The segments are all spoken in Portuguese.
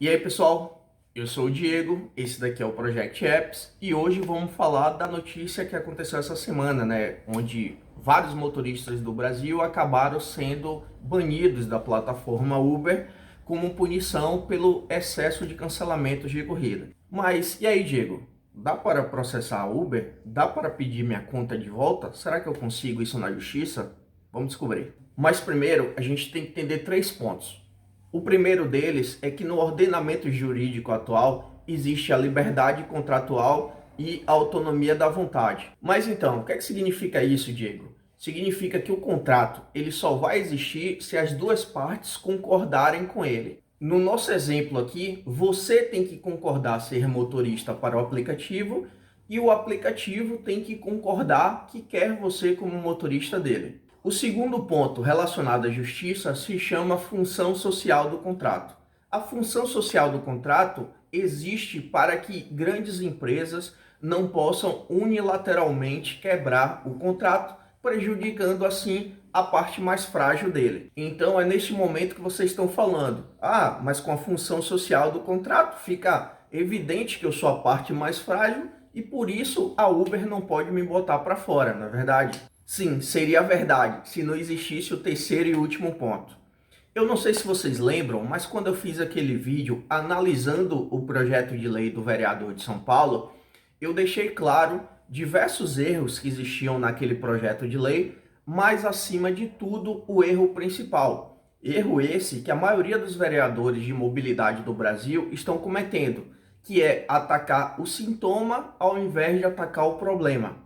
E aí, pessoal, eu sou o Diego, esse daqui é o Project Apps e hoje vamos falar da notícia que aconteceu essa semana, né? Onde vários motoristas do Brasil acabaram sendo banidos da plataforma Uber como punição pelo excesso de cancelamentos de corrida. Mas e aí, Diego? Dá para processar a Uber? Dá para pedir minha conta de volta? Será que eu consigo isso na justiça? Vamos descobrir. Mas primeiro, a gente tem que entender 3 pontos. O primeiro deles é que no ordenamento jurídico atual existe a liberdade contratual e a autonomia da vontade. Mas então, o que é que significa isso, Diego? Significa que o contrato ele só vai existir se as duas partes concordarem com ele. No nosso exemplo aqui, você tem que concordar ser motorista para o aplicativo e o aplicativo tem que concordar que quer você como motorista dele. O segundo ponto relacionado à justiça se chama função social do contrato. A função social do contrato existe para que grandes empresas não possam unilateralmente quebrar o contrato, prejudicando assim a parte mais frágil dele. Então é neste momento que vocês estão falando, mas com a função social do contrato fica evidente que eu sou a parte mais frágil e por isso a Uber não pode me botar para fora, não é verdade? Sim, seria verdade se não existisse o terceiro e último ponto. Eu não sei se vocês lembram, mas quando eu fiz aquele vídeo analisando o projeto de lei do vereador de São Paulo, eu deixei claro diversos erros que existiam naquele projeto de lei, mas acima de tudo o erro principal. Erro esse que a maioria dos vereadores de mobilidade do Brasil estão cometendo, que é atacar o sintoma ao invés de atacar o problema.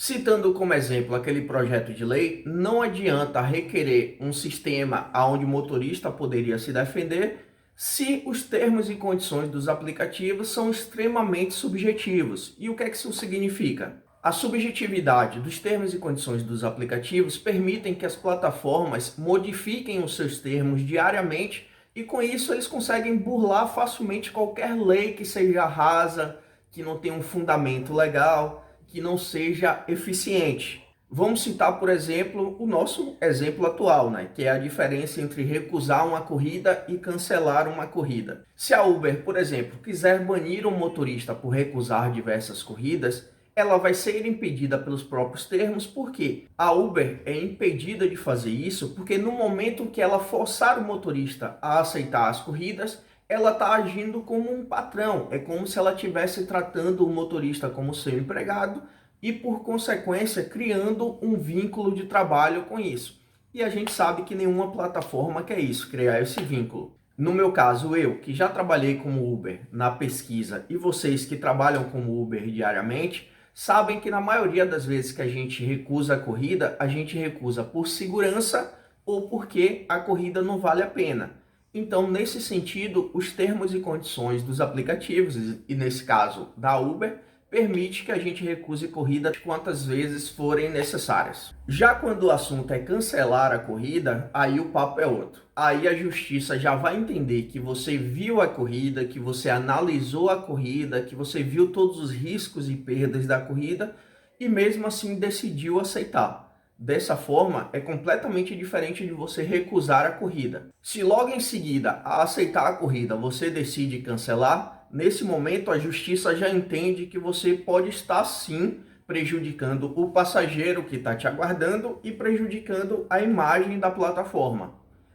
Citando como exemplo aquele projeto de lei, não adianta requerer um sistema onde o motorista poderia se defender se os termos e condições dos aplicativos são extremamente subjetivos. E o que é que isso significa? A subjetividade dos termos e condições dos aplicativos permitem que as plataformas modifiquem os seus termos diariamente e com isso eles conseguem burlar facilmente qualquer lei que seja rasa, que não tenha um fundamento legal, que não seja eficiente. Vamos citar, por exemplo, o nosso exemplo atual, né? Que é a diferença entre recusar uma corrida e cancelar uma corrida. Se a Uber, por exemplo, quiser banir um motorista por recusar diversas corridas, ela vai ser impedida pelos próprios termos, porque a Uber é impedida de fazer isso, porque no momento que ela forçar o motorista a aceitar as corridas, ela está agindo como um patrão, é como se ela estivesse tratando o motorista como seu empregado e, por consequência, criando um vínculo de trabalho com isso. E a gente sabe que nenhuma plataforma quer isso, criar esse vínculo. No meu caso, eu, que já trabalhei como Uber na pesquisa, e vocês que trabalham como Uber diariamente, sabem que na maioria das vezes que a gente recusa a corrida, a gente recusa por segurança ou porque a corrida não vale a pena. Então, nesse sentido, os termos e condições dos aplicativos, e nesse caso da Uber, permite que a gente recuse corrida quantas vezes forem necessárias. Já quando o assunto é cancelar a corrida, aí o papo é outro. Aí a justiça já vai entender que você viu a corrida, que você analisou a corrida, que você viu todos os riscos e perdas da corrida e mesmo assim decidiu aceitar. Dessa forma, é completamente diferente de você recusar a corrida. Se logo em seguida a aceitar a corrida você decide cancelar, nesse momento a justiça já entende que você pode estar sim prejudicando o passageiro que está te aguardando e prejudicando a imagem da plataforma.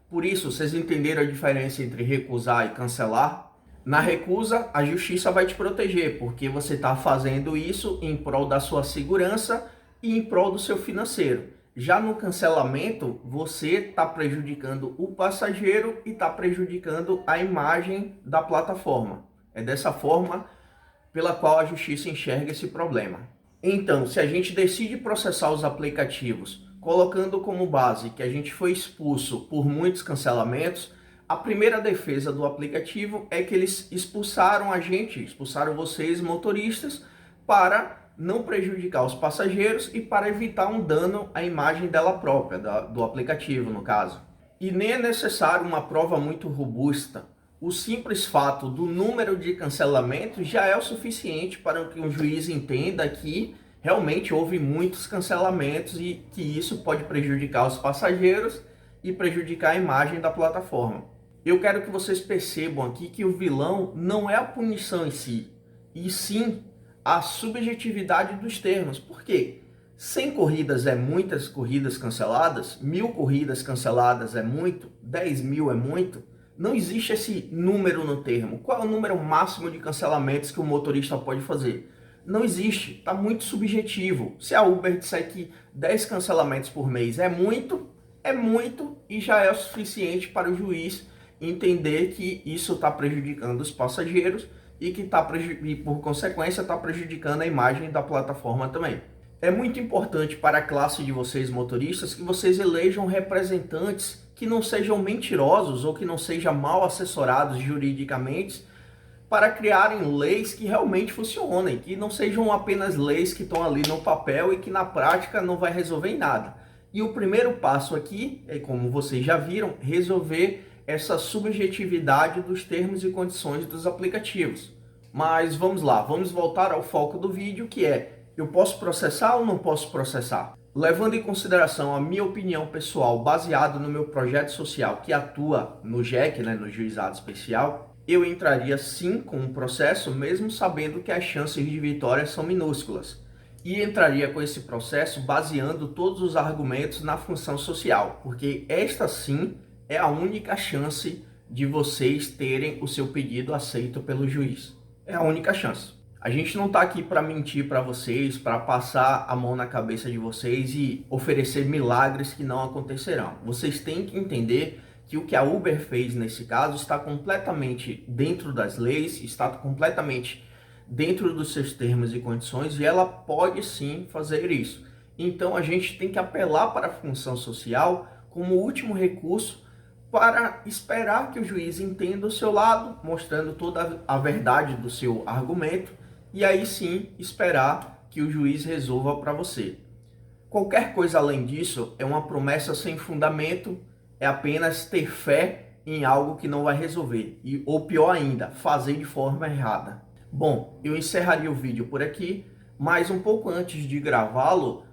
Por isso, vocês entenderam a diferença entre recusar e cancelar? Na recusa, a justiça vai te proteger, porque você está fazendo isso em prol da sua segurança e em prol do seu financeiro. Já no cancelamento, você está prejudicando o passageiro e está prejudicando a imagem da plataforma. É dessa forma pela qual a justiça enxerga esse problema. Então, se a gente decide processar os aplicativos, colocando como base que a gente foi expulso por muitos cancelamentos, a primeira defesa do aplicativo é que eles expulsaram a gente, expulsaram vocês, motoristas, para não prejudicar os passageiros e para evitar um dano à imagem dela própria, do aplicativo no caso. E nem é necessário uma prova muito robusta. O simples fato do número de cancelamentos já é o suficiente para que um juiz entenda que realmente houve muitos cancelamentos e que isso pode prejudicar os passageiros e prejudicar a imagem da plataforma. Eu quero que vocês percebam aqui que o vilão não é a punição em si, e sim a subjetividade dos termos. Por quê? 100 corridas é muitas corridas canceladas, 1000 corridas canceladas é muito, 10.000 é muito. Não existe esse número no termo. Qual é o número máximo de cancelamentos que o motorista pode fazer? Não existe, está muito subjetivo. Se a Uber disser que 10 cancelamentos por mês é muito e já é o suficiente para o juiz entender que isso está prejudicando os passageiros e que e por consequência está prejudicando a imagem da plataforma também. É muito importante para a classe de vocês motoristas que vocês elejam representantes que não sejam mentirosos ou que não sejam mal assessorados juridicamente para criarem leis que realmente funcionem, que não sejam apenas leis que estão ali no papel e que na prática não vai resolver em nada. E o primeiro passo aqui é, como vocês já viram, resolver essa subjetividade dos termos e condições dos aplicativos. Mas vamos lá, vamos voltar ao foco do vídeo, que é: eu posso processar ou não posso processar? Levando em consideração a minha opinião pessoal, baseado no meu projeto social que atua no JEC, no Juizado Especial, eu entraria sim com um processo, mesmo sabendo que as chances de vitória são minúsculas. E entraria com esse processo baseando todos os argumentos na função social, porque esta sim é a única chance de vocês terem o seu pedido aceito pelo juiz. É a única chance. A gente não está aqui para mentir para vocês, para passar a mão na cabeça de vocês e oferecer milagres que não acontecerão. Vocês têm que entender que o que a Uber fez nesse caso está completamente dentro das leis, está completamente dentro dos seus termos e condições, e ela pode sim fazer isso. Então a gente tem que apelar para a função social como último recurso para esperar que o juiz entenda o seu lado, mostrando toda a verdade do seu argumento, e aí sim esperar que o juiz resolva para você. Qualquer coisa além disso é uma promessa sem fundamento, é apenas ter fé em algo que não vai resolver, ou pior ainda, fazer de forma errada. Bom, eu encerraria o vídeo por aqui, mas um pouco antes de gravá-lo,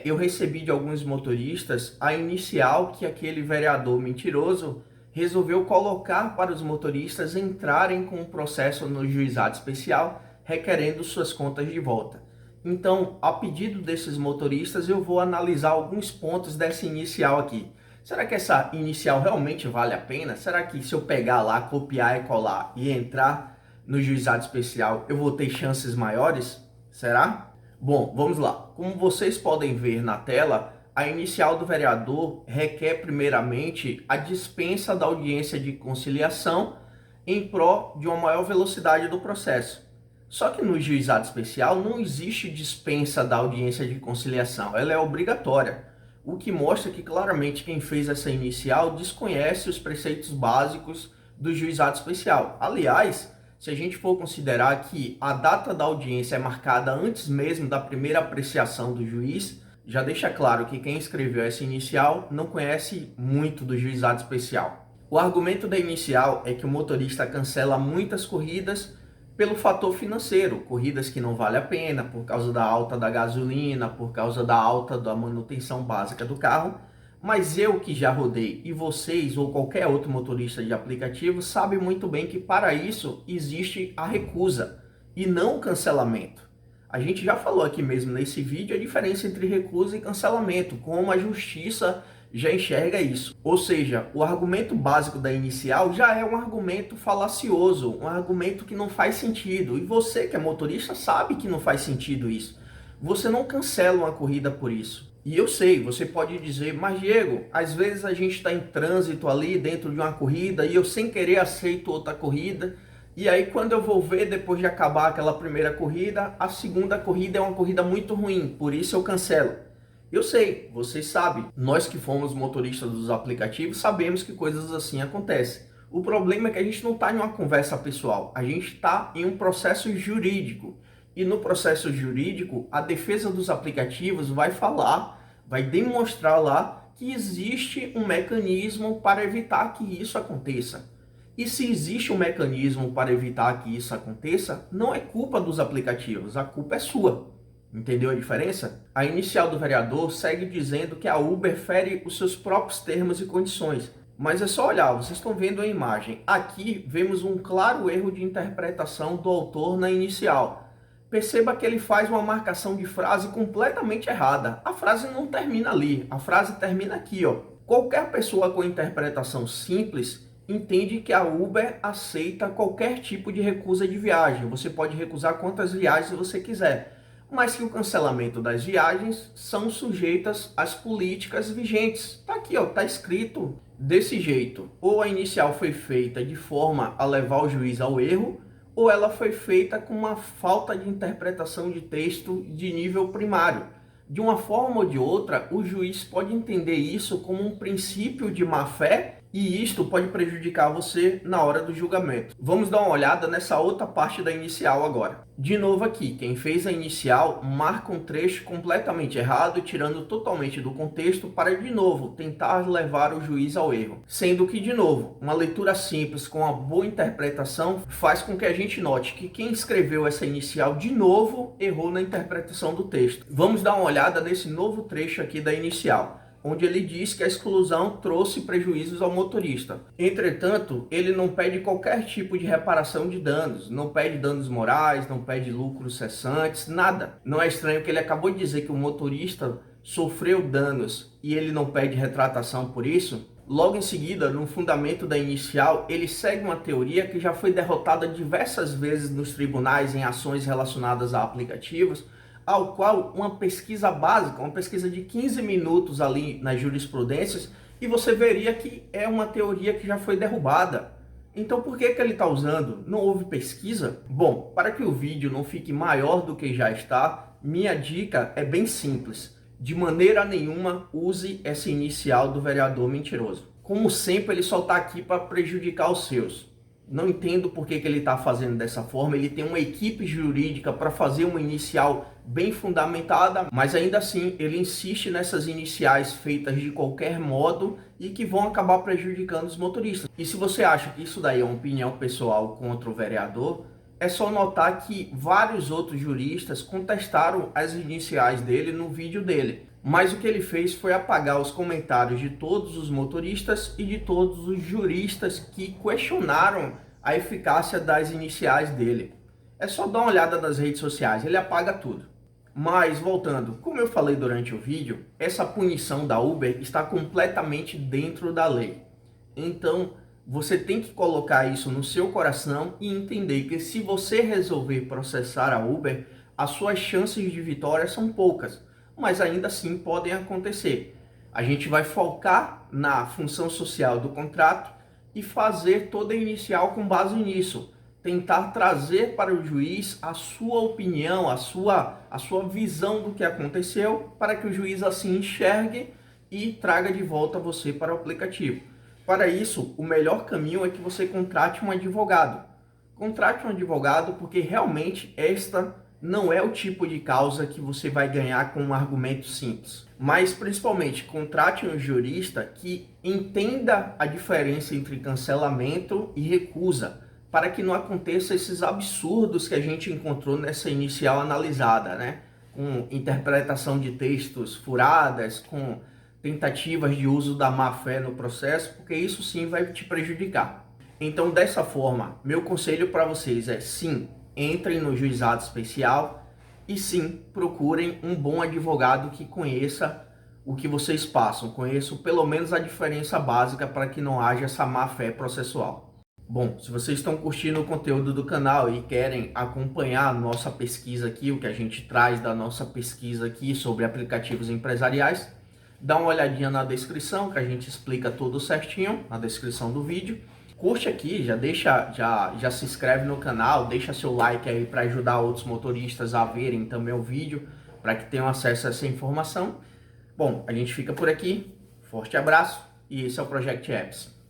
eu recebi de alguns motoristas a inicial que aquele vereador mentiroso resolveu colocar para os motoristas entrarem com um processo no juizado especial requerendo suas contas de volta. Então, a pedido desses motoristas, eu vou analisar alguns pontos dessa inicial aqui. Será que essa inicial realmente vale a pena? Será que se eu pegar lá, copiar e colar e entrar no juizado especial, eu vou ter chances maiores? Será? Bom, vamos lá. Como vocês podem ver na tela, a inicial do vereador requer primeiramente a dispensa da audiência de conciliação em prol de uma maior velocidade do processo. Só que no juizado especial não existe dispensa da audiência de conciliação, ela é obrigatória, o que mostra que claramente quem fez essa inicial desconhece os preceitos básicos do juizado especial. Aliás, se a gente for considerar que a data da audiência é marcada antes mesmo da primeira apreciação do juiz, já deixa claro que quem escreveu essa inicial não conhece muito do juizado especial. O argumento da inicial é que o motorista cancela muitas corridas pelo fator financeiro, corridas que não vale a pena por causa da alta da gasolina, por causa da alta da manutenção básica do carro, mas eu que já rodei e vocês ou qualquer outro motorista de aplicativo sabe muito bem que para isso existe a recusa e não o cancelamento. A gente já falou aqui mesmo nesse vídeo a diferença entre recusa e cancelamento, como a justiça já enxerga isso. Ou seja, o argumento básico da inicial já é um argumento falacioso, um argumento que não faz sentido. E você que é motorista sabe que não faz sentido isso. Você não cancela uma corrida por isso. E eu sei, você pode dizer, mas Diego, às vezes a gente está em trânsito ali dentro de uma corrida e eu sem querer aceito outra corrida. E aí quando eu vou ver, depois de acabar aquela primeira corrida, a segunda corrida é uma corrida muito ruim, por isso eu cancelo. Eu sei, vocês sabem, nós que fomos motoristas dos aplicativos sabemos que coisas assim acontecem. O problema é que a gente não está em uma conversa pessoal, a gente está em um processo jurídico. E no processo jurídico, a defesa dos aplicativos vai falar, vai demonstrar lá que existe um mecanismo para evitar que isso aconteça. E se existe um mecanismo para evitar que isso aconteça, não é culpa dos aplicativos, a culpa é sua. Entendeu a diferença? A inicial do vereador segue dizendo que a Uber fere os seus próprios termos e condições, Mas é só olhar, vocês estão vendo a imagem. Aqui vemos um claro erro de interpretação do autor na inicial. Perceba que ele faz uma marcação de frase completamente errada. A frase não termina ali, a frase termina aqui, ó. Qualquer pessoa com interpretação simples entende que a Uber aceita qualquer tipo de recusa de viagem. Você pode recusar quantas viagens você quiser, mas que o cancelamento das viagens são sujeitas às políticas vigentes. Tá aqui, ó, tá escrito desse jeito. Ou a inicial foi feita de forma a levar o juiz ao erro, ou ela foi feita com uma falta de interpretação de texto de nível primário. De uma forma ou de outra, o juiz pode entender isso como um princípio de má-fé e isto pode prejudicar você na hora do julgamento. Vamos dar uma olhada nessa outra parte da inicial agora. De novo aqui, quem fez a inicial marca um trecho completamente errado, tirando totalmente do contexto para, de novo, tentar levar o juiz ao erro. Sendo que, de novo, uma leitura simples com uma boa interpretação faz com que a gente note que quem escreveu essa inicial, de novo, errou na interpretação do texto. Vamos dar uma olhada nesse novo trecho aqui da inicial, onde ele diz que a exclusão trouxe prejuízos ao motorista. Entretanto, ele não pede qualquer tipo de reparação de danos, não pede danos morais, não pede lucros cessantes, nada. Não é estranho que ele acabou de dizer que o motorista sofreu danos e ele não pede retratação por isso? Logo em seguida, no fundamento da inicial, ele segue uma teoria que já foi derrotada diversas vezes nos tribunais em ações relacionadas a aplicativos, ao qual uma pesquisa básica, uma pesquisa de 15 minutos ali nas jurisprudências, e você veria que é uma teoria que já foi derrubada. Então por que ele está usando? Não houve pesquisa? Bom, para que o vídeo não fique maior do que já está, minha dica é bem simples. De maneira nenhuma use essa inicial do vereador mentiroso. Como sempre, ele só está aqui para prejudicar os seus. Não entendo por que ele está fazendo dessa forma. Ele tem uma equipe jurídica para fazer uma inicial bem fundamentada, mas ainda assim ele insiste nessas iniciais feitas de qualquer modo e que vão acabar prejudicando os motoristas. E se você acha que isso daí é uma opinião pessoal contra o vereador, é só notar que vários outros juristas contestaram as iniciais dele no vídeo dele. Mas o que ele fez foi apagar os comentários de todos os motoristas e de todos os juristas que questionaram a eficácia das iniciais dele. É só dar uma olhada nas redes sociais, ele apaga tudo. Mas, voltando, como eu falei durante o vídeo, essa punição da Uber está completamente dentro da lei. Então, você tem que colocar isso no seu coração e entender que se você resolver processar a Uber, as suas chances de vitória são poucas, mas ainda assim podem acontecer. A gente vai focar na função social do contrato e fazer toda a inicial com base nisso. Tentar trazer para o juiz a sua opinião, a sua visão do que aconteceu, para que o juiz assim enxergue e traga de volta você para o aplicativo. Para isso, o melhor caminho é que você contrate um advogado. Contrate um advogado porque realmente esta não é o tipo de causa que você vai ganhar com um argumento simples. Mas, principalmente, contrate um jurista que entenda a diferença entre cancelamento e recusa, para que não aconteça esses absurdos que a gente encontrou nessa inicial analisada, né? Com interpretação de textos furadas, com tentativas de uso da má-fé no processo, porque isso sim vai te prejudicar. Então, dessa forma, meu conselho para vocês é sim, entrem no juizado especial e sim, procurem um bom advogado que conheça o que vocês passam, conheça pelo menos a diferença básica para que não haja essa má-fé processual. Bom, se vocês estão curtindo o conteúdo do canal e querem acompanhar a nossa pesquisa aqui, o que a gente traz da nossa pesquisa aqui sobre aplicativos empresariais, dá uma olhadinha na descrição que a gente explica tudo certinho, na descrição do vídeo. Curte aqui, já se inscreve no canal, deixa seu like aí para ajudar outros motoristas a verem também o vídeo, para que tenham acesso a essa informação. Bom, a gente fica por aqui, forte abraço e esse é o Project Apps.